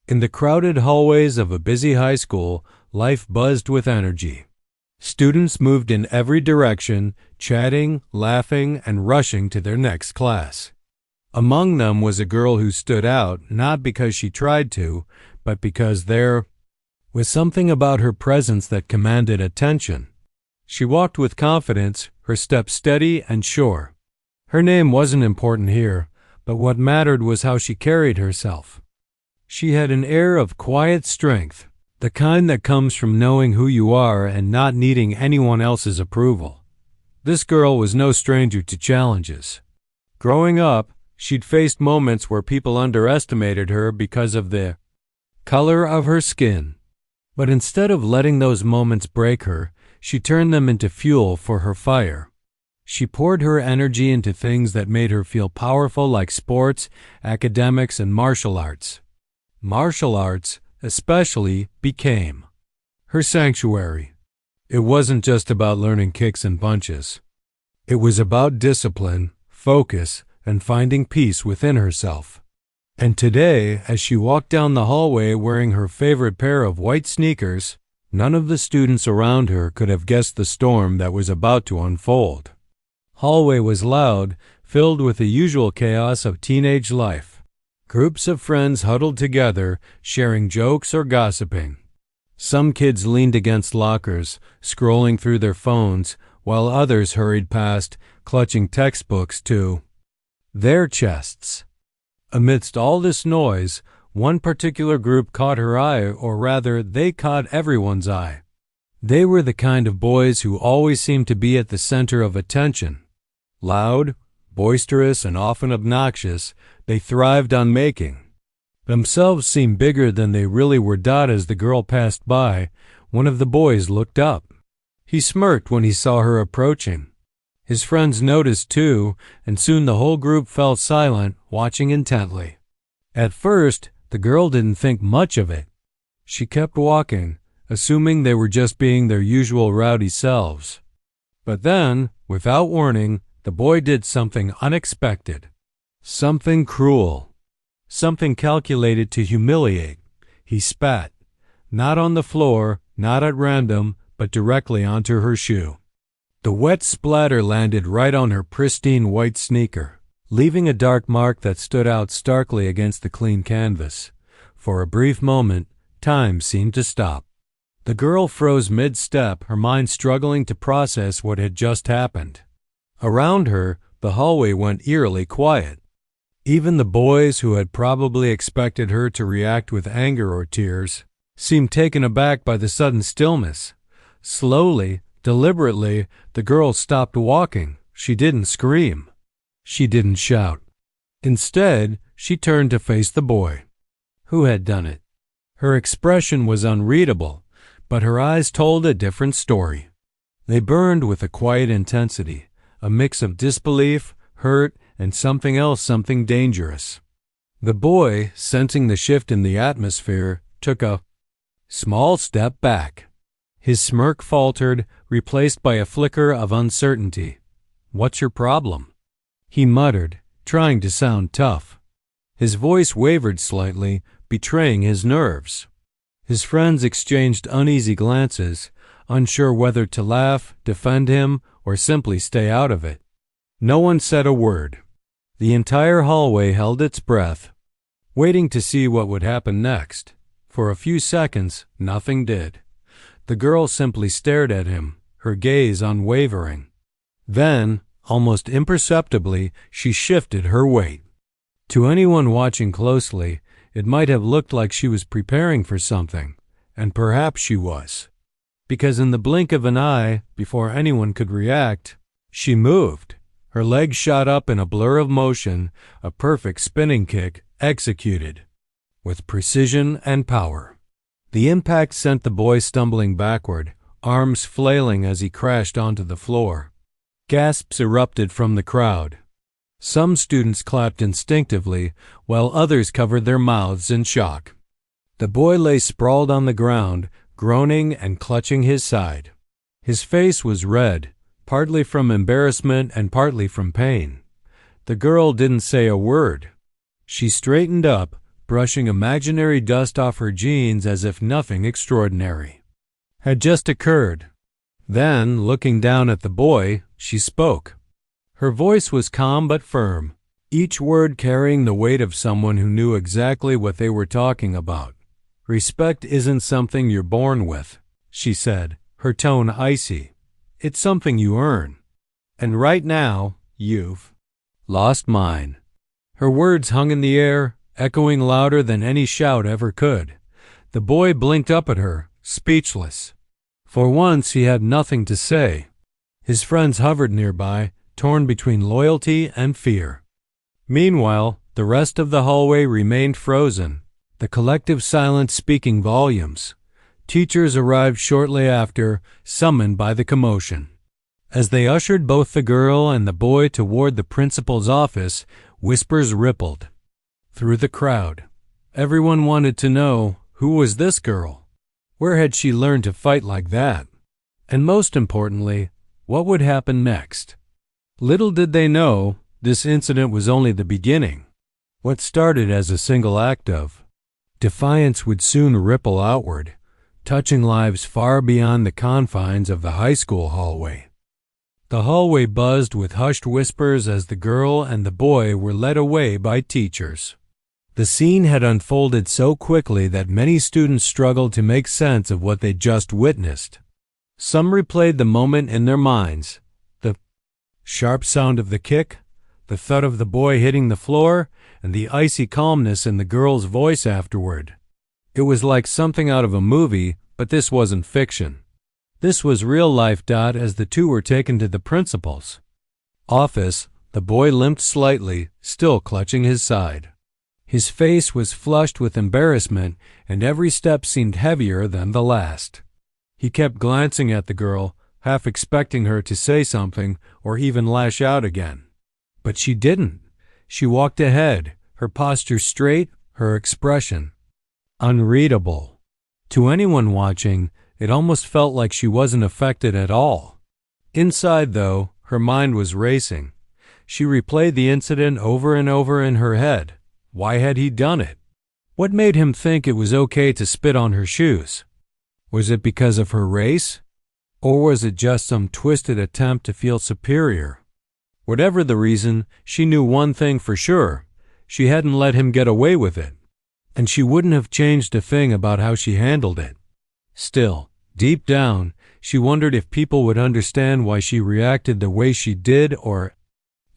In the crowded hallways of a busy high school, life buzzed with energy. Students moved in every direction, chatting, laughing, and rushing to their next class. Among them was a girl who stood out, not because she tried to, but because there was something about her presence that commanded attention. She walked with confidence, her step steady and sure. Her name wasn't important here, but what mattered was how she carried herself. She had an air of quiet strength, the kind that comes from knowing who you are and not needing anyone else's approval. This girl was no stranger to challenges. Growing up, she'd faced moments where people underestimated her because of the color of her skin. But instead of letting those moments break her, she turned them into fuel for her fire. She poured her energy into things that made her feel powerful, like sports, academics, and martial arts. Martial arts, especially, became her sanctuary. It wasn't just about learning kicks and punches. It was about discipline, focus, and finding peace within herself. And today, as she walked down the hallway wearing her favorite pair of white sneakers, none of the students around her could have guessed the storm that was about to unfold. Hallway was loud, filled with the usual chaos of teenage life. Groups of friends huddled together, sharing jokes or gossiping. Some kids leaned against lockers, scrolling through their phones, while others hurried past, clutching textbooks to their chests. Amidst all this noise, one particular group caught her eye, or rather, they caught everyone's eye. They were the kind of boys who always seemed to be at the center of attention. Loud, boisterous, and often obnoxious, they thrived on making themselves seem bigger than they really were. As the girl passed by, one of the boys looked up. He smirked when he saw her approaching. His friends noticed too, and soon the whole group fell silent, watching intently. At first, the girl didn't think much of it. She kept walking, assuming they were just being their usual rowdy selves. But then, without warning, the boy did something unexpected. Something cruel. Something calculated to humiliate. He spat. Not on the floor, not at random, but directly onto her shoe. The wet splatter landed right on her pristine white sneaker, leaving a dark mark that stood out starkly against the clean canvas. For a brief moment, time seemed to stop. The girl froze mid-step, her mind struggling to process what had just happened. Around her, the hallway went eerily quiet. Even the boys, who had probably expected her to react with anger or tears, seemed taken aback by the sudden stillness. Slowly, deliberately, the girl stopped walking. She didn't scream. She didn't shout. Instead, she turned to face the boy. Who had done it? Her expression was unreadable, but her eyes told a different story. They burned with a quiet intensity, a mix of disbelief, hurt, and something else, something dangerous. The boy, sensing the shift in the atmosphere, took a small step back. His smirk faltered, replaced by a flicker of uncertainty. "What's your problem?" he muttered, trying to sound tough. His voice wavered slightly, betraying his nerves. His friends exchanged uneasy glances, unsure whether to laugh, defend him, or simply stay out of it. No one said a word. The entire hallway held its breath, waiting to see what would happen next. For a few seconds, nothing did. The girl simply stared at him, her gaze unwavering. Then, almost imperceptibly, she shifted her weight. To anyone watching closely, it might have looked like she was preparing for something, and perhaps she was. Because in the blink of an eye, before anyone could react, she moved. Her legs shot up in a blur of motion, a perfect spinning kick executed with precision and power. The impact sent the boy stumbling backward, arms flailing as he crashed onto the floor. Gasps erupted from the crowd. Some students clapped instinctively, while others covered their mouths in shock. The boy lay sprawled on the ground, groaning and clutching his side. His face was red, partly from embarrassment and partly from pain. The girl didn't say a word. She straightened up, brushing imaginary dust off her jeans as if nothing extraordinary had just occurred. Then, looking down at the boy, she spoke. Her voice was calm but firm, each word carrying the weight of someone who knew exactly what they were talking about. "Respect isn't something you're born with," she said, her tone icy. "It's something you earn. And right now, you've lost mine." Her words hung in the air, echoing louder than any shout ever could. The boy blinked up at her, speechless. For once he had nothing to say. His friends hovered nearby, torn between loyalty and fear. Meanwhile, the rest of the hallway remained frozen, the collective silence speaking volumes. Teachers arrived shortly after, summoned by the commotion. As they ushered both the girl and the boy toward the principal's office, whispers rippled through the crowd. Everyone wanted to know, who was this girl? Where had she learned to fight like that? And most importantly, what would happen next? Little did they know, this incident was only the beginning. What started as a single act of defiance would soon ripple outward, touching lives far beyond the confines of the high school hallway. The hallway buzzed with hushed whispers as the girl and the boy were led away by teachers. The scene had unfolded so quickly that many students struggled to make sense of what they'd just witnessed. Some replayed the moment in their minds, the sharp sound of the kick, the thud of the boy hitting the floor, and the icy calmness in the girl's voice afterward. It was like something out of a movie, but this wasn't fiction. This was real life. As the two were taken to the principal's office, the boy limped slightly, still clutching his side. His face was flushed with embarrassment, and every step seemed heavier than the last. He kept glancing at the girl, half expecting her to say something or even lash out again. But she didn't. She walked ahead, her posture straight, her expression unreadable. To anyone watching, it almost felt like she wasn't affected at all. Inside, though, her mind was racing. She replayed the incident over and over in her head. Why had he done it? What made him think it was okay to spit on her shoes? Was it because of her race? Or was it just some twisted attempt to feel superior? Whatever the reason, she knew one thing for sure. She hadn't let him get away with it. And she wouldn't have changed a thing about how she handled it. Still, deep down, she wondered if people would understand why she reacted the way she did, or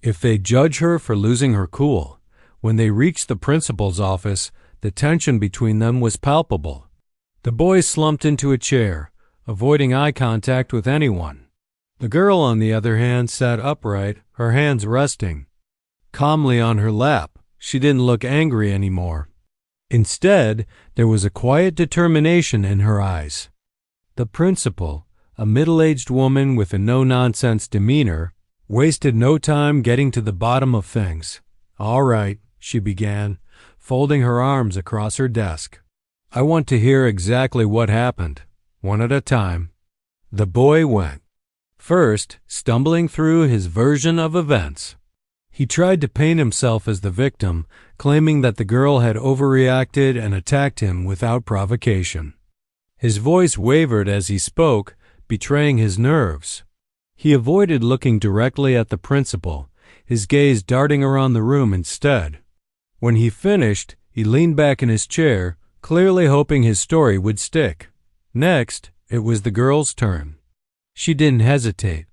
if they'd judge her for losing her cool. When they reached the principal's office, the tension between them was palpable. The boy slumped into a chair, avoiding eye contact with anyone. The girl, on the other hand, sat upright, her hands resting calmly on her lap. She didn't look angry anymore. Instead, there was a quiet determination in her eyes. The principal, a middle-aged woman with a no-nonsense demeanor, wasted no time getting to the bottom of things. "All right," she began, folding her arms across her desk. "I want to hear exactly what happened, one at a time." The boy went first, stumbling through his version of events. He tried to paint himself as the victim, claiming that the girl had overreacted and attacked him without provocation. His voice wavered as he spoke, betraying his nerves. He avoided looking directly at the principal, his gaze darting around the room instead. When he finished, he leaned back in his chair, clearly hoping his story would stick. Next, it was the girl's turn. She didn't hesitate.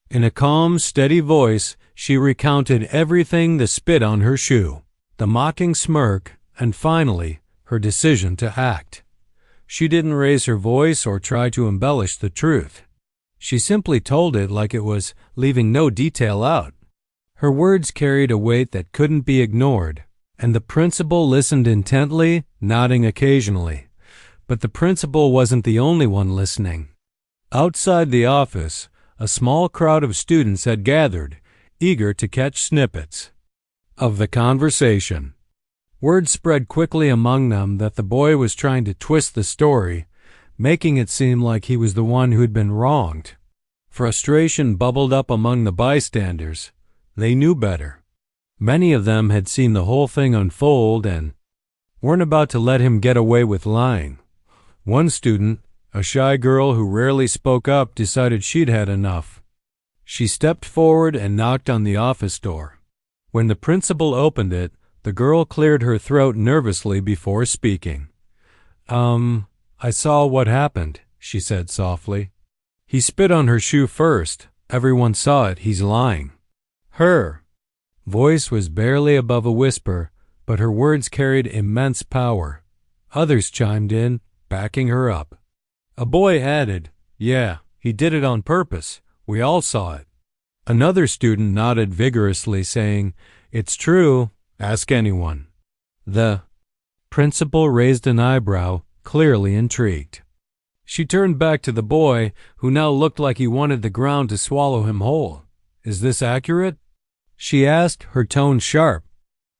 In a calm, steady voice, she recounted everything: the spit on her shoe, the mocking smirk, and finally, her decision to act. She didn't raise her voice or try to embellish the truth. She simply told it like it was, leaving no detail out. Her words carried a weight that couldn't be ignored, and the principal listened intently, nodding occasionally. But the principal wasn't the only one listening. Outside the office, a small crowd of students had gathered, eager to catch snippets of the conversation. Word spread quickly among them that the boy was trying to twist the story, making it seem like he was the one who'd been wronged. Frustration bubbled up among the bystanders. They knew better. Many of them had seen the whole thing unfold, and weren't about to let him get away with lying. One student, a shy girl who rarely spoke up, decided she'd had enough. She stepped forward and knocked on the office door. When the principal opened it, the girl cleared her throat nervously before speaking. I saw what happened," she said softly. "He spit on her shoe first. Everyone saw it. He's lying." Her voice was barely above a whisper, but her words carried immense power. Others chimed in, backing her up. A boy added, "Yeah, he did it on purpose. We all saw it." Another student nodded vigorously, saying, "It's true. Ask anyone." The principal raised an eyebrow, clearly intrigued. She turned back to the boy, who now looked like he wanted the ground to swallow him whole. "Is this accurate?" she asked, her tone sharp.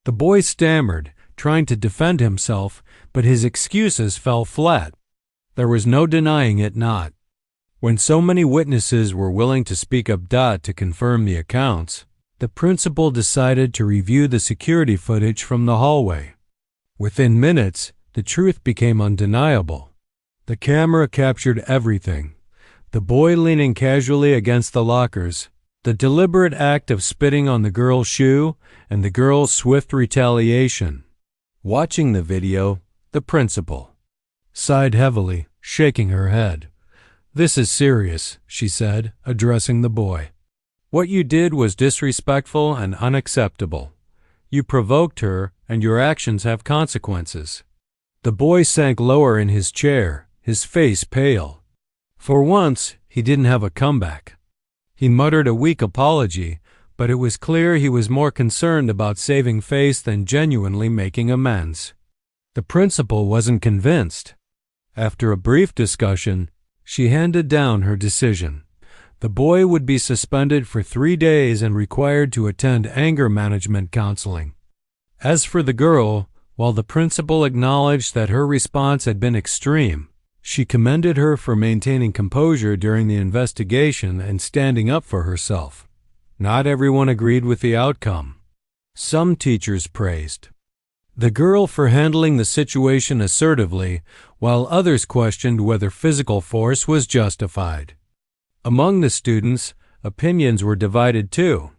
The boy stammered, trying to defend himself, but his excuses fell flat. There was no denying it not. When so many witnesses were willing to speak up to confirm the accounts, the principal decided to review the security footage from the hallway. Within minutes, the truth became undeniable. The camera captured everything: the boy leaning casually against the lockers, the deliberate act of spitting on the girl's shoe, and the girl's swift retaliation. Watching the video, the principal sighed heavily, shaking her head. "This is serious," she said, addressing the boy. "What you did was disrespectful and unacceptable. You provoked her, and your actions have consequences." The boy sank lower in his chair, his face pale. For once, he didn't have a comeback. He muttered a weak apology, but it was clear he was more concerned about saving face than genuinely making amends. The principal wasn't convinced. After a brief discussion, she handed down her decision. The boy would be suspended for 3 days and required to attend anger management counseling. As for the girl, while the principal acknowledged that her response had been extreme, she commended her for maintaining composure during the investigation and standing up for herself. Not everyone agreed with the outcome. Some teachers praised the girl for handling the situation assertively, while others questioned whether physical force was justified. Among the students, opinions were divided too.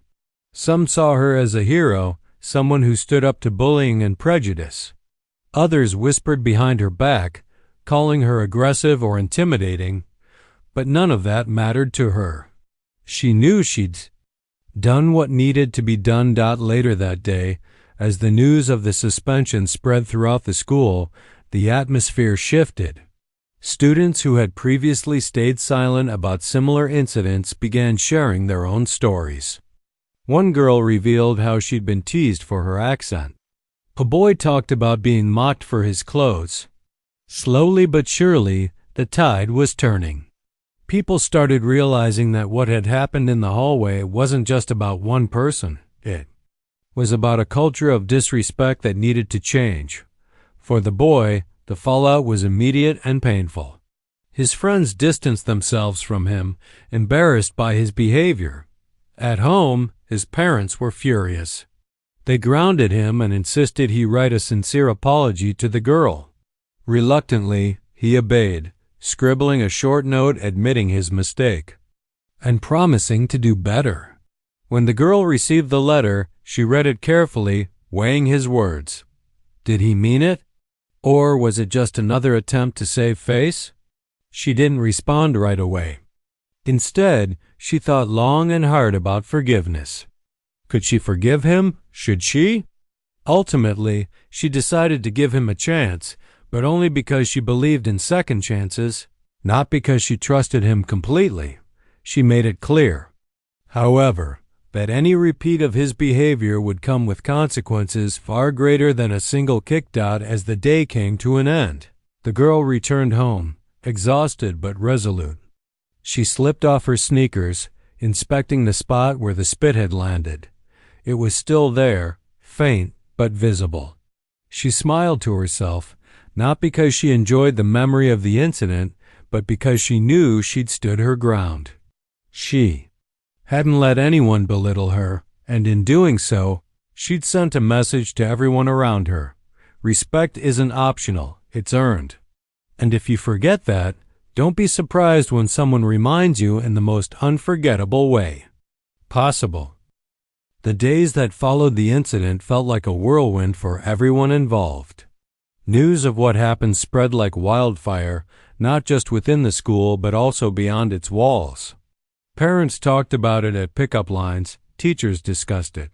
Some saw her as a hero, someone who stood up to bullying and prejudice. Others whispered behind her back, calling her aggressive or intimidating, but none of that mattered to her. She knew she'd done what needed to be done. Later that day, as the news of the suspension spread throughout the school, the atmosphere shifted. Students who had previously stayed silent about similar incidents began sharing their own stories. One girl revealed how she'd been teased for her accent. A boy talked about being mocked for his clothes. Slowly but surely, the tide was turning. People started realizing that what had happened in the hallway wasn't just about one person. It was about a culture of disrespect that needed to change. For the boy, the fallout was immediate and painful. His friends distanced themselves from him, embarrassed by his behavior. At home, his parents were furious. They grounded him and insisted he write a sincere apology to the girl. Reluctantly, he obeyed, scribbling a short note admitting his mistake and promising to do better. When the girl received the letter, she read it carefully, weighing his words. Did he mean it? Or was it just another attempt to save face? She didn't respond right away. Instead, she thought long and hard about forgiveness. Could she forgive him? Should she? Ultimately, she decided to give him a chance, but only because she believed in second chances, not because she trusted him completely. She made it clear, however, that any repeat of his behavior would come with consequences far greater than a single kick. As the day came to an end, the girl returned home, exhausted but resolute. She slipped off her sneakers, inspecting the spot where the spit had landed. It was still there, faint but visible. She smiled to herself, not because she enjoyed the memory of the incident, but because she knew she'd stood her ground. She hadn't let anyone belittle her, and in doing so, she'd sent a message to everyone around her. respect isn't optional, it's earned. And if you forget that, don't be surprised when someone reminds you in the most unforgettable way possible. The days that followed the incident felt like a whirlwind for everyone involved. News of what happened spread like wildfire, not just within the school but also beyond its walls. Parents talked about it at pickup lines, teachers discussed it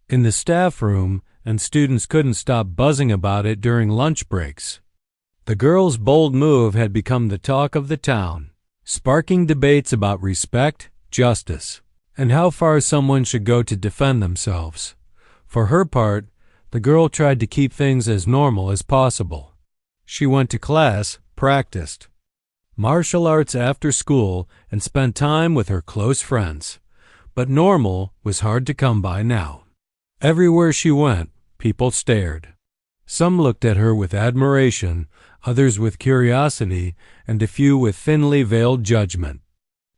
in the staff room, and students couldn't stop buzzing about it during lunch breaks. The girl's bold move had become the talk of the town, sparking debates about respect, justice, and how far someone should go to defend themselves. For her part, the girl tried to keep things as normal as possible. She went to class, practiced martial arts after school, and spent time with her close friends. But normal was hard to come by now. Everywhere she went, people stared. Some looked at her with admiration, others with curiosity, and a few with thinly veiled judgment.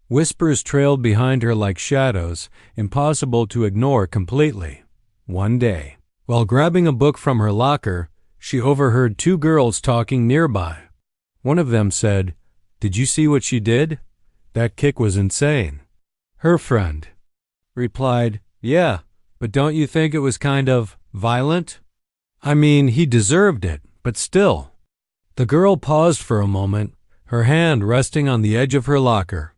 Whispers trailed behind her like shadows, impossible to ignore completely. One day, while grabbing a book from her locker, she overheard two girls talking nearby. One of them said, "Did you see what she did? That kick was insane." Her friend replied, "Yeah, but don't you think it was kind of violent? I mean, he deserved it, but still." The girl paused for a moment, her hand resting on the edge of her locker.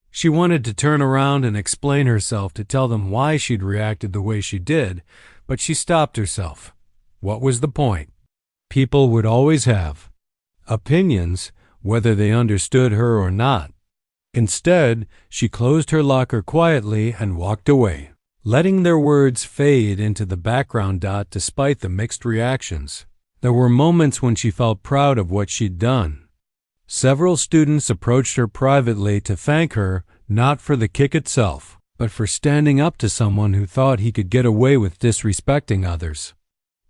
She wanted to turn around and explain herself to tell them why she'd reacted the way she did, but she stopped herself. What was the point? People would always have opinions, whether they understood her or not. Instead, she closed her locker quietly and walked away, letting their words fade into the background despite the mixed reactions. There were moments when she felt proud of what she'd done. Several students approached her privately to thank her, not for the kick itself, but for standing up to someone who thought he could get away with disrespecting others.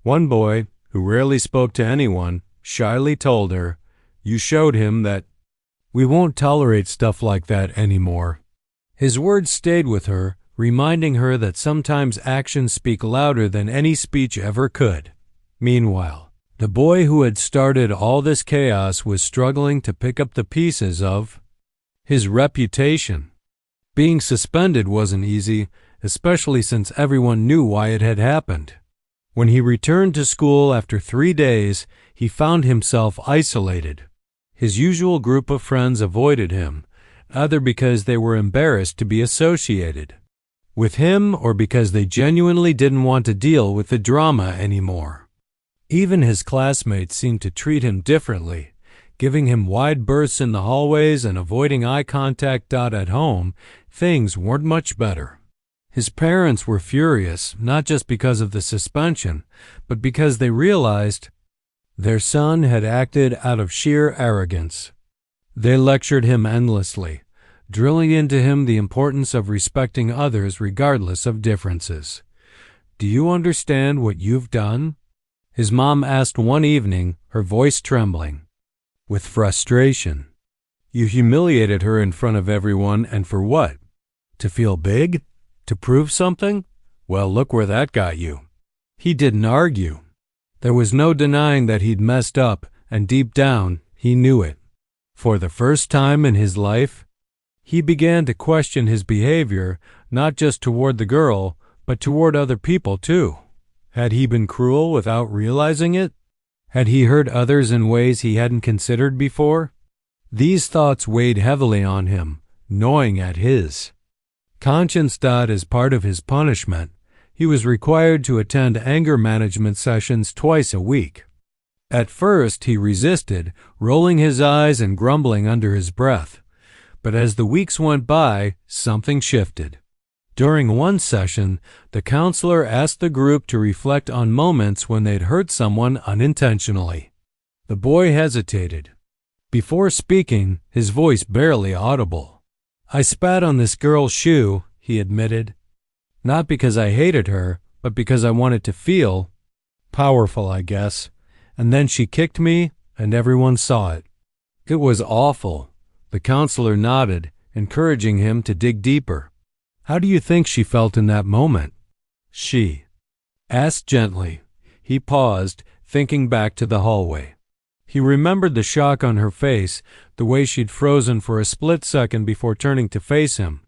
One boy, who rarely spoke to anyone, shyly told her, "You showed him that we won't tolerate stuff like that anymore." His words stayed with her, reminding her that sometimes actions speak louder than any speech ever could. Meanwhile, the boy who had started all this chaos was struggling to pick up the pieces of his reputation. Being suspended wasn't easy, especially since everyone knew why it had happened. When he returned to school after 3 days, he found himself isolated. His usual group of friends avoided him, either because they were embarrassed to be associated with him or because they genuinely didn't want to deal with the drama anymore. Even his classmates seemed to treat him differently, giving him wide berths in the hallways and avoiding eye contact. At home, things weren't much better. His parents were furious, not just because of the suspension, but because they realized their son had acted out of sheer arrogance. They lectured him endlessly, drilling into him the importance of respecting others regardless of differences. "Do you understand what you've done?" his mom asked one evening, her voice trembling with frustration. "You humiliated her in front of everyone, and for what? To feel big? To prove something? Well, look where that got you." He didn't argue. There was no denying that he'd messed up, and deep down, he knew it. For the first time in his life, he began to question his behavior, not just toward the girl, but toward other people too. Had he been cruel without realizing it? Had he hurt others in ways he hadn't considered before? These thoughts weighed heavily on him, gnawing at his conscience. As part of his punishment, he was required to attend anger management sessions twice a week. At first, he resisted, rolling his eyes and grumbling under his breath. But as the weeks went by, something shifted. During one session, the counselor asked the group to reflect on moments when they'd hurt someone unintentionally. The boy hesitated. Before speaking, his voice barely audible. "I spat on this girl's shoe," he admitted. "Not because I hated her, but because I wanted to feel powerful, I guess. And then she kicked me, and everyone saw it. It was awful." The counselor nodded, encouraging him to dig deeper. "How do you think she felt in that moment?" She asked gently. He paused, thinking back to the hallway. He remembered the shock on her face, the way she'd frozen for a split second before turning to face him.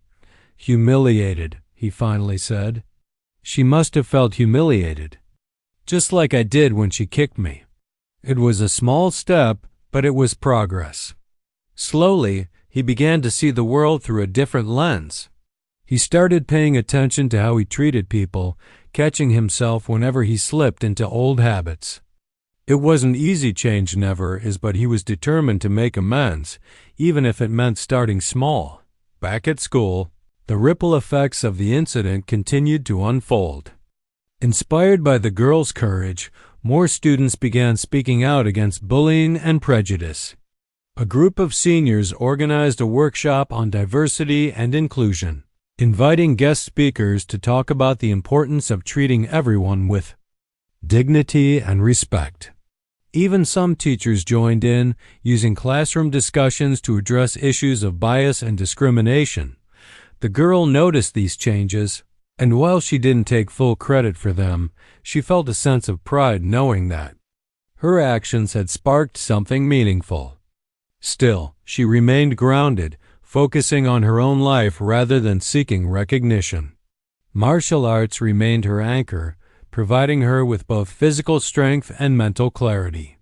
"Humiliated," he finally said. "She must have felt humiliated. Just like I did when she kicked me." It was a small step, but it was progress. Slowly, he began to see the world through a different lens. He started paying attention to how he treated people, catching himself whenever he slipped into old habits. It wasn't easy change, never is, but he was determined to make amends, even if it meant starting small. Back at school, the ripple effects of the incident continued to unfold. Inspired by the girl's courage, more students began speaking out against bullying and prejudice. A group of seniors organized a workshop on diversity and inclusion, inviting guest speakers to talk about the importance of treating everyone with dignity and respect. Even some teachers joined in, using classroom discussions to address issues of bias and discrimination. The girl noticed these changes, and while she didn't take full credit for them, she felt a sense of pride knowing that her actions had sparked something meaningful. Still, she remained grounded, focusing on her own life rather than seeking recognition. Martial arts remained her anchor, providing her with both physical strength and mental clarity.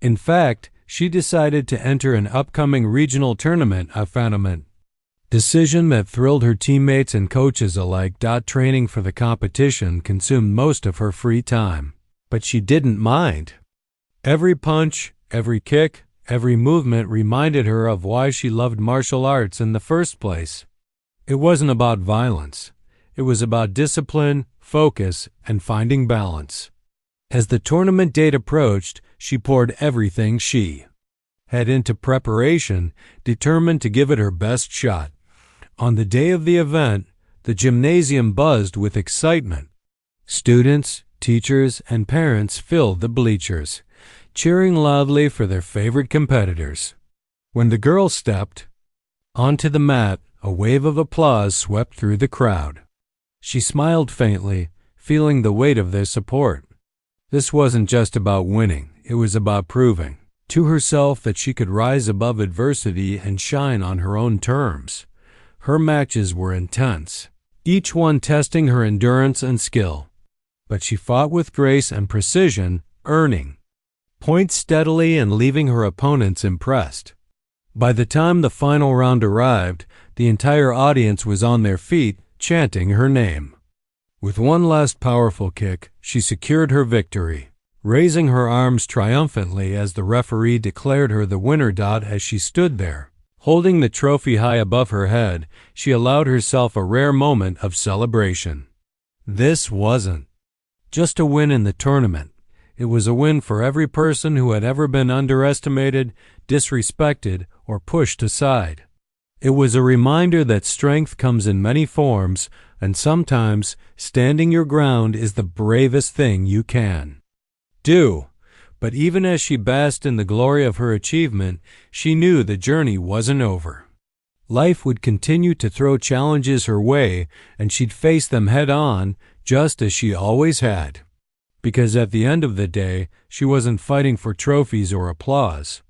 In fact, she decided to enter an upcoming regional tournament, a decision that thrilled her teammates and coaches alike. Training for the competition consumed most of her free time, but she didn't mind. Every punch, every kick, every movement reminded her of why she loved martial arts in the first place. It wasn't about violence. It was about discipline, focus, and finding balance. As the tournament date approached, she poured everything she had into preparation, determined to give it her best shot. On the day of the event, the gymnasium buzzed with excitement. Students, teachers, and parents filled the bleachers, cheering loudly for their favorite competitors. When the girl stepped onto the mat, a wave of applause swept through the crowd. She smiled faintly, feeling the weight of their support. This wasn't just about winning, it was about proving to herself that she could rise above adversity and shine on her own terms. Her matches were intense, each one testing her endurance and skill. But she fought with grace and precision, earning points steadily and leaving her opponents impressed. By the time the final round arrived, the entire audience was on their feet, chanting her name. With one last powerful kick, she secured her victory, raising her arms triumphantly as the referee declared her the winner. As she stood there, holding the trophy high above her head, she allowed herself a rare moment of celebration. This wasn't just a win in the tournament. It was a win for every person who had ever been underestimated, disrespected, or pushed aside. It was a reminder that strength comes in many forms, and sometimes standing your ground is the bravest thing you can do. But even as she basked in the glory of her achievement, she knew the journey wasn't over. Life would continue to throw challenges her way, and she'd face them head on, just as she always had. Because at the end of the day, she wasn't fighting for trophies or applause.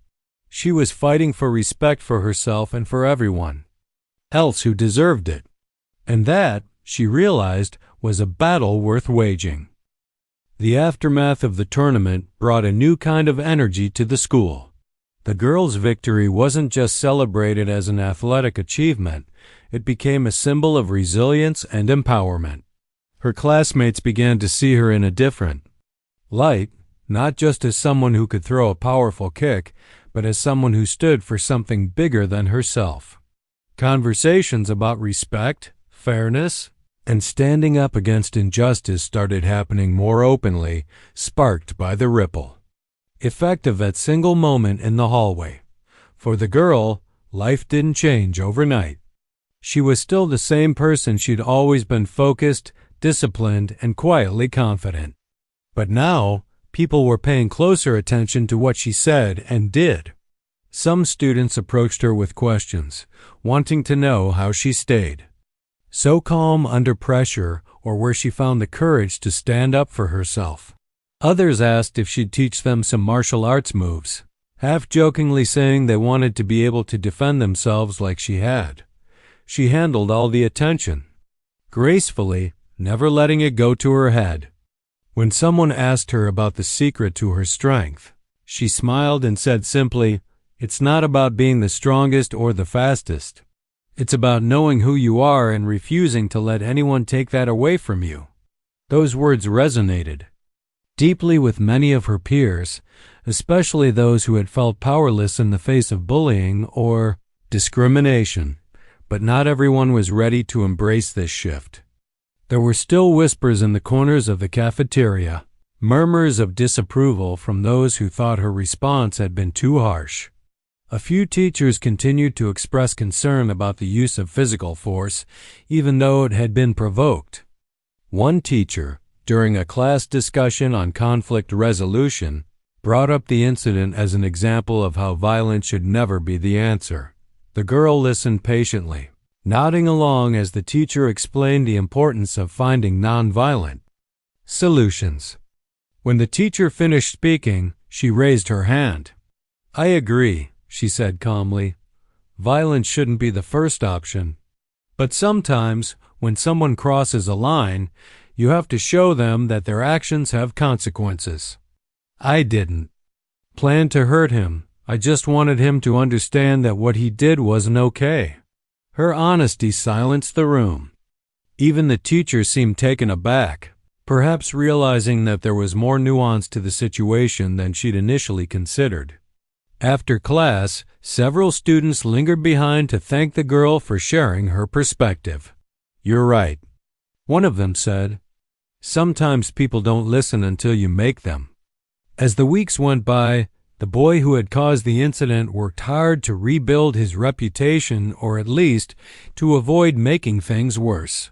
She was fighting for respect for herself and for everyone else who deserved it. And that, she realized, was a battle worth waging. The aftermath of the tournament brought a new kind of energy to the school. The girls' victory wasn't just celebrated as an athletic achievement, it became a symbol of resilience and empowerment. Her classmates began to see her in a different light, not just as someone who could throw a powerful kick, but as someone who stood for something bigger than herself. Conversations about respect, fairness, and standing up against injustice started happening more openly, sparked by the ripple effect of that single moment in the hallway. For the girl, life didn't change overnight. She was still the same person she'd always been: focused, disciplined, and quietly confident. But now, people were paying closer attention to what she said and did. Some students approached her with questions, wanting to know how she stayed so calm under pressure, or where she found the courage to stand up for herself. Others asked if she'd teach them some martial arts moves, half-jokingly saying they wanted to be able to defend themselves like she had. She handled all the attention, gracefully, never letting it go to her head. When someone asked her about the secret to her strength, she smiled and said simply, "It's not about being the strongest or the fastest. It's about knowing who you are and refusing to let anyone take that away from you." Those words resonated deeply with many of her peers, especially those who had felt powerless in the face of bullying or discrimination. But not everyone was ready to embrace this shift. There were still whispers in the corners of the cafeteria, murmurs of disapproval from those who thought her response had been too harsh. A few teachers continued to express concern about the use of physical force, even though it had been provoked. One teacher, during a class discussion on conflict resolution, brought up the incident as an example of how violence should never be the answer. The girl listened patiently, nodding along as the teacher explained the importance of finding nonviolent solutions. When the teacher finished speaking, she raised her hand. "I agree," she said calmly. "Violence shouldn't be the first option. But sometimes, when someone crosses a line, you have to show them that their actions have consequences. I didn't plan to hurt him. I just wanted him to understand that what he did wasn't okay." Her honesty silenced the room. Even the teacher seemed taken aback, perhaps realizing that there was more nuance to the situation than she'd initially considered. After class, several students lingered behind to thank the girl for sharing her perspective. "You're right," one of them said. "Sometimes people don't listen until you make them." As the weeks went by, the boy who had caused the incident worked hard to rebuild his reputation, or at least to avoid making things worse.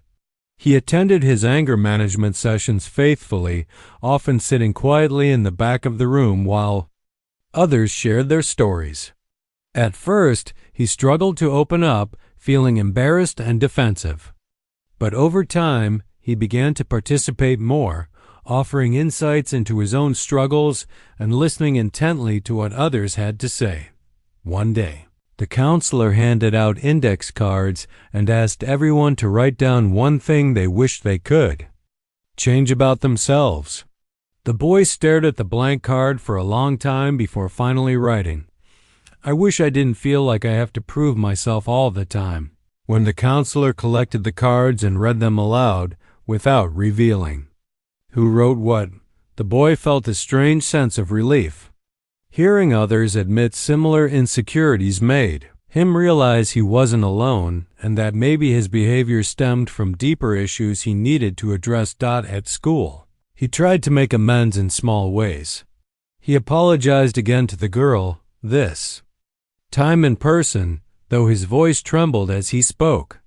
He attended his anger management sessions faithfully, often sitting quietly in the back of the room while others shared their stories. At first, he struggled to open up, feeling embarrassed and defensive. But over time, he began to participate more, offering insights into his own struggles and listening intently to what others had to say. One day, the counselor handed out index cards and asked everyone to write down one thing they wished they could change about themselves. The boy stared at the blank card for a long time before finally writing, "I wish I didn't feel like I have to prove myself all the time." When the counselor collected the cards and read them aloud, without revealing who wrote what, the boy felt a strange sense of relief. Hearing others admit similar insecurities made him realize he wasn't alone and that maybe his behavior stemmed from deeper issues he needed to address. At school, he tried to make amends in small ways. He apologized again to the girl, this time in person, though his voice trembled as he spoke.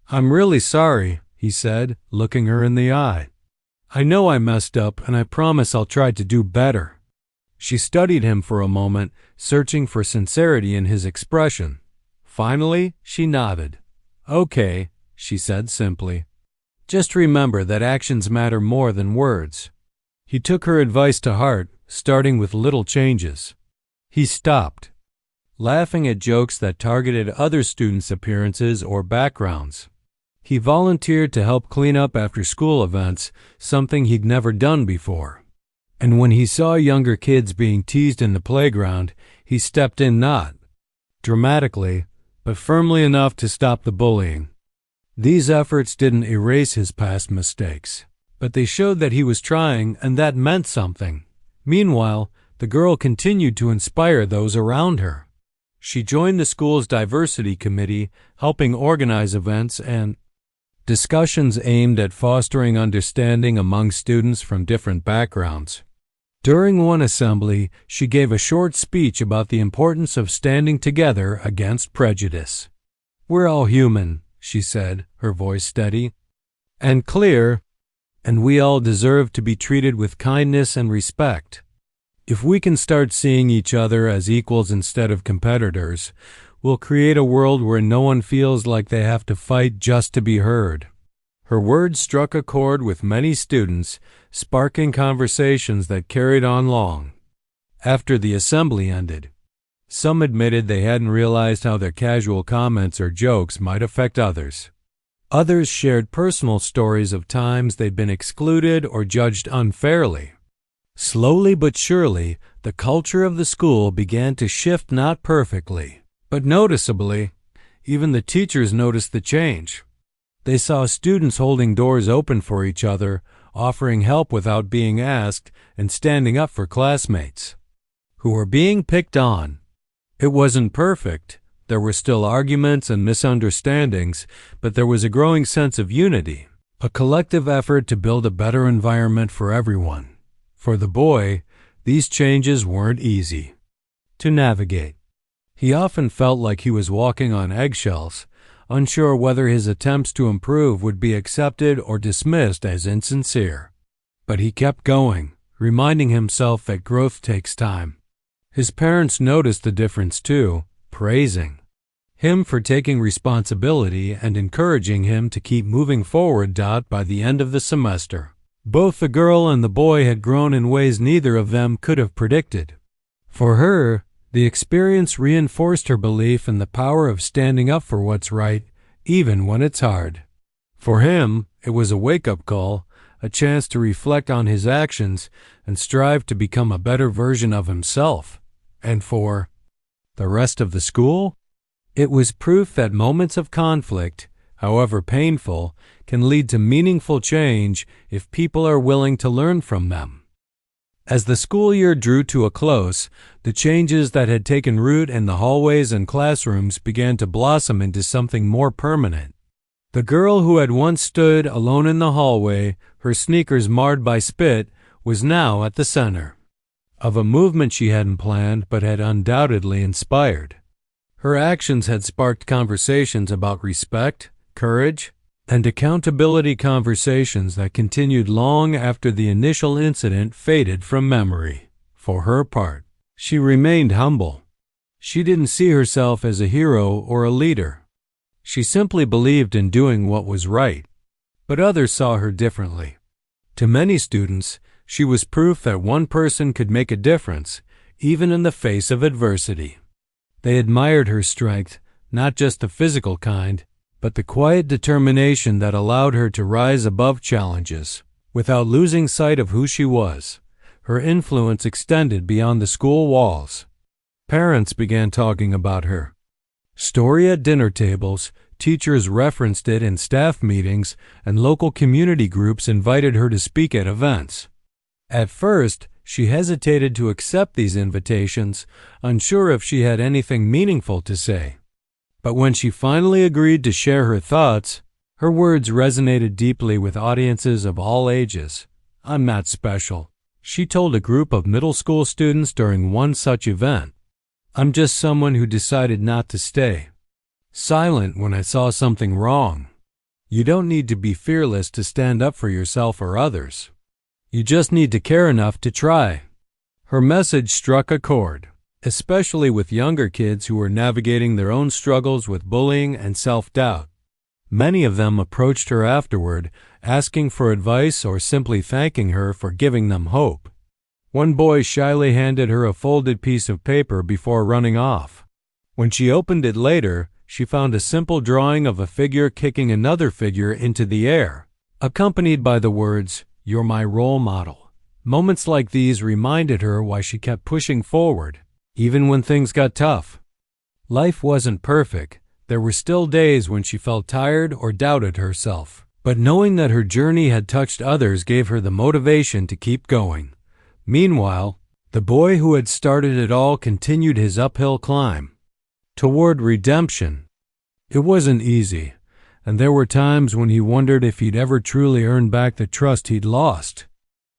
"I'm really sorry," he said, looking her in the eye. "I know I messed up, and I promise I'll try to do better." She studied him for a moment, searching for sincerity in his expression. Finally, she nodded. "Okay," she said simply. "Just remember that actions matter more than words." He took her advice to heart, starting with little changes. He stopped laughing at jokes that targeted other students' appearances or backgrounds. He volunteered to help clean up after school events, something he'd never done before. And when he saw younger kids being teased in the playground, he stepped in not dramatically, but firmly enough to stop the bullying. These efforts didn't erase his past mistakes, but they showed that he was trying, and that meant something. Meanwhile, the girl continued to inspire those around her. She joined the school's diversity committee, helping organize events and discussions aimed at fostering understanding among students from different backgrounds. During one assembly, she gave a short speech about the importance of standing together against prejudice. "We're all human," she said, her voice steady and clear, "and we all deserve to be treated with kindness and respect. If we can start seeing each other as equals instead of competitors, we'll create a world where no one feels like they have to fight just to be heard." Her words struck a chord with many students, sparking conversations that carried on long after the assembly ended. Some admitted they hadn't realized how their casual comments or jokes might affect others. Others shared personal stories of times they'd been excluded or judged unfairly. Slowly but surely, the culture of the school began to shift, not perfectly, but noticeably. Even the teachers noticed the change. They saw students holding doors open for each other, offering help without being asked, and standing up for classmates who were being picked on. It wasn't perfect. There were still arguments and misunderstandings, but there was a growing sense of unity, a collective effort to build a better environment for everyone. For the boy, these changes weren't easy to navigate. He often felt like he was walking on eggshells, unsure whether his attempts to improve would be accepted or dismissed as insincere. But he kept going, reminding himself that growth takes time. His parents noticed the difference too, praising him for taking responsibility and encouraging him to keep moving forward. By the end of the semester, both the girl and the boy had grown in ways neither of them could have predicted. For her, the experience reinforced her belief in the power of standing up for what's right, even when it's hard. For him, it was a wake-up call, a chance to reflect on his actions and strive to become a better version of himself. And for the rest of the school, it was proof that moments of conflict, however painful, can lead to meaningful change if people are willing to learn from them. As the school year drew to a close, the changes that had taken root in the hallways and classrooms began to blossom into something more permanent. The girl who had once stood alone in the hallway, her sneakers marred by spit, was now at the center of a movement she hadn't planned but had undoubtedly inspired. Her actions had sparked conversations about respect, courage, and accountability, conversations that continued long after the initial incident faded from memory. For her part, she remained humble. She didn't see herself as a hero or a leader. She simply believed in doing what was right. But others saw her differently. To many students, she was proof that one person could make a difference, even in the face of adversity. They admired her strength, not just the physical kind, but the quiet determination that allowed her to rise above challenges. Without losing sight of who she was, her influence extended beyond the school walls. Parents began talking about her story at dinner tables, teachers referenced it in staff meetings, and local community groups invited her to speak at events. At first, she hesitated to accept these invitations, unsure if she had anything meaningful to say. But when she finally agreed to share her thoughts, her words resonated deeply with audiences of all ages. "I'm not special," she told a group of middle school students during one such event. "I'm just someone who decided not to stay silent when I saw something wrong." You don't need to be fearless to stand up for yourself or others. You just need to care enough to try. Her message struck a chord, especially with younger kids who were navigating their own struggles with bullying and self-doubt. Many of them approached her afterward, asking for advice or simply thanking her for giving them hope. One boy shyly handed her a folded piece of paper before running off. When she opened it later, she found a simple drawing of a figure kicking another figure into the air, accompanied by the words, "You're my role model." Moments like these reminded her why she kept pushing forward, even when things got tough. Life wasn't perfect. There were still days when she felt tired or doubted herself. But knowing that her journey had touched others gave her the motivation to keep going. Meanwhile, the boy who had started it all continued his uphill climb toward redemption. It wasn't easy, and there were times when he wondered if he'd ever truly earn back the trust he'd lost.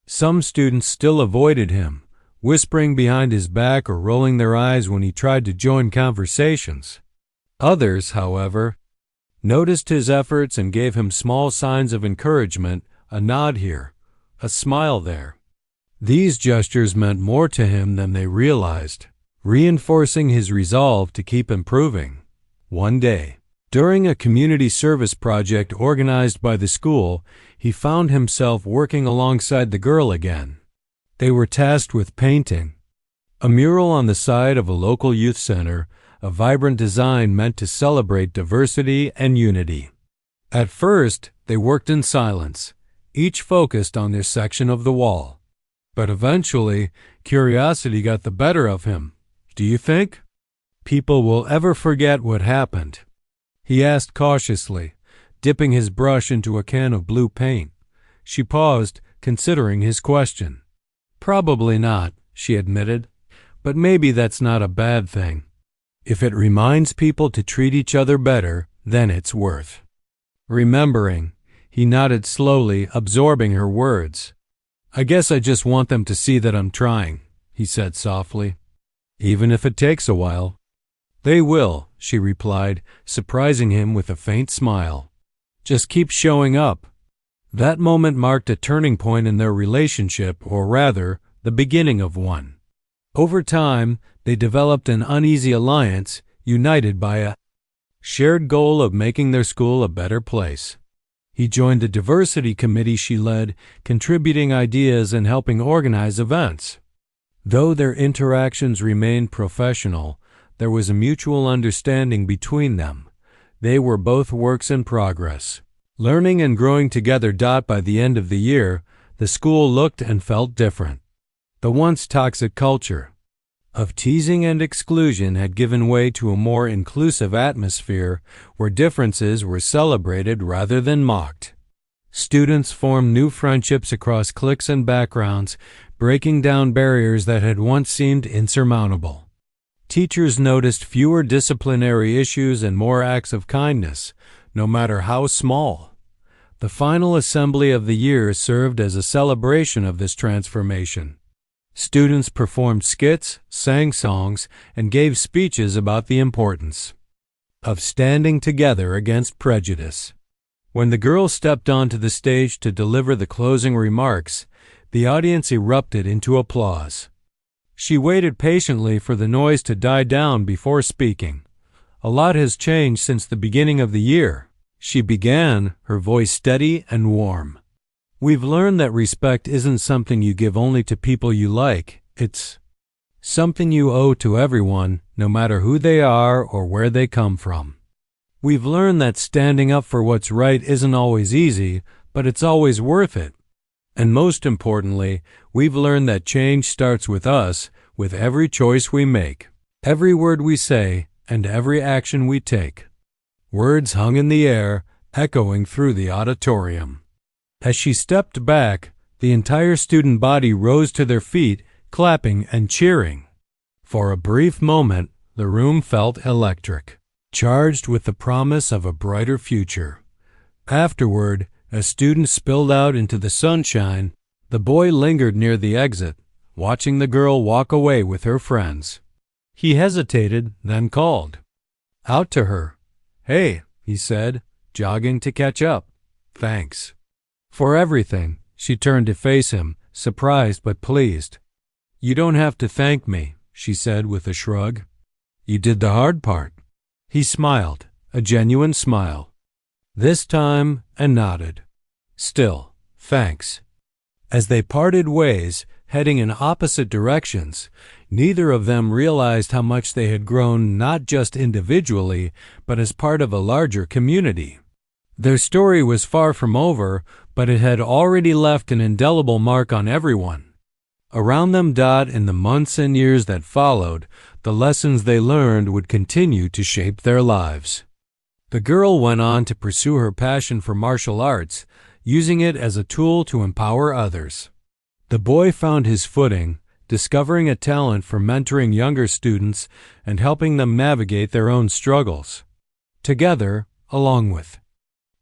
Some students still avoided him, whispering behind his back or rolling their eyes when he tried to join conversations. Others, however, noticed his efforts and gave him small signs of encouragement, a nod here, a smile there. These gestures meant more to him than they realized, reinforcing his resolve to keep improving. One day, During a community service project organized by the school, he found himself working alongside the girl again. They were tasked with painting a mural on the side of a local youth center, a vibrant design meant to celebrate diversity and unity. At first, they worked in silence, each focused on their section of the wall. But eventually, curiosity got the better of him. "Do you think people will ever forget what happened?" he asked cautiously, dipping his brush into a can of blue paint. She paused, considering his question. "Probably not," she admitted, "but maybe that's not a bad thing. If it reminds people to treat each other better, then it's worth remembering." He nodded slowly, absorbing her words. "I guess I just want them to see that I'm trying," he said softly, "even if it takes a while." "They will," she replied, surprising him with a faint smile. "Just keep showing up." That moment marked a turning point in their relationship, or rather, the beginning of one. Over time, they developed an uneasy alliance, united by a shared goal of making their school a better place. He joined the diversity committee she led, contributing ideas and helping organize events. Though their interactions remained professional, there was a mutual understanding between them. They were both works in progress, learning and growing together. By the end of the year, the school looked and felt different. The once toxic culture of teasing and exclusion had given way to a more inclusive atmosphere where differences were celebrated rather than mocked. Students formed new friendships across cliques and backgrounds, breaking down barriers that had once seemed insurmountable. Teachers noticed fewer disciplinary issues and more acts of kindness, no matter how small. The final assembly of the year served as a celebration of this transformation. Students performed skits, sang songs, and gave speeches about the importance of standing together against prejudice. When the girl stepped onto the stage to deliver the closing remarks, the audience erupted into applause. She waited patiently for the noise to die down before speaking. "A lot has changed since the beginning of the year," she began, her voice steady and warm. "We've learned that respect isn't something you give only to people you like. It's something you owe to everyone, no matter who they are or where they come from. We've learned that standing up for what's right isn't always easy, but it's always worth it. And most importantly, we've learned that change starts with us, with every choice we make, every word we say, and every action we take." Words hung in the air, echoing through the auditorium. As she stepped back, the entire student body rose to their feet, clapping and cheering. For a brief moment, the room felt electric, charged with the promise of a brighter future. Afterward, as students spilled out into the sunshine, the boy lingered near the exit, watching the girl walk away with her friends. He hesitated, then called out to her. "Hey," he said, jogging to catch up. "Thanks for everything." She turned to face him, surprised but pleased. "You don't have to thank me," she said with a shrug. "You did the hard part." He smiled, a genuine smile, this time, and nodded. "Still, thanks." As they parted ways, heading in opposite directions, neither of them realized how much they had grown not just individually, but as part of a larger community. Their story was far from over, but it had already left an indelible mark on everyone around them. In the months and years that followed, the lessons they learned would continue to shape their lives. The girl went on to pursue her passion for martial arts, using it as a tool to empower others. The boy found his footing, discovering a talent for mentoring younger students and helping them navigate their own struggles. Together, along with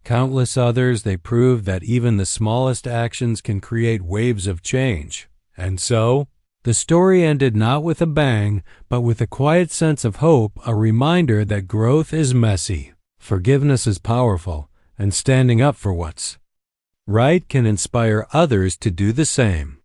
countless others, they proved that even the smallest actions can create waves of change. And so, the story ended not with a bang, but with a quiet sense of hope, a reminder that growth is messy, forgiveness is powerful, and standing up for what's right can inspire others to do the same.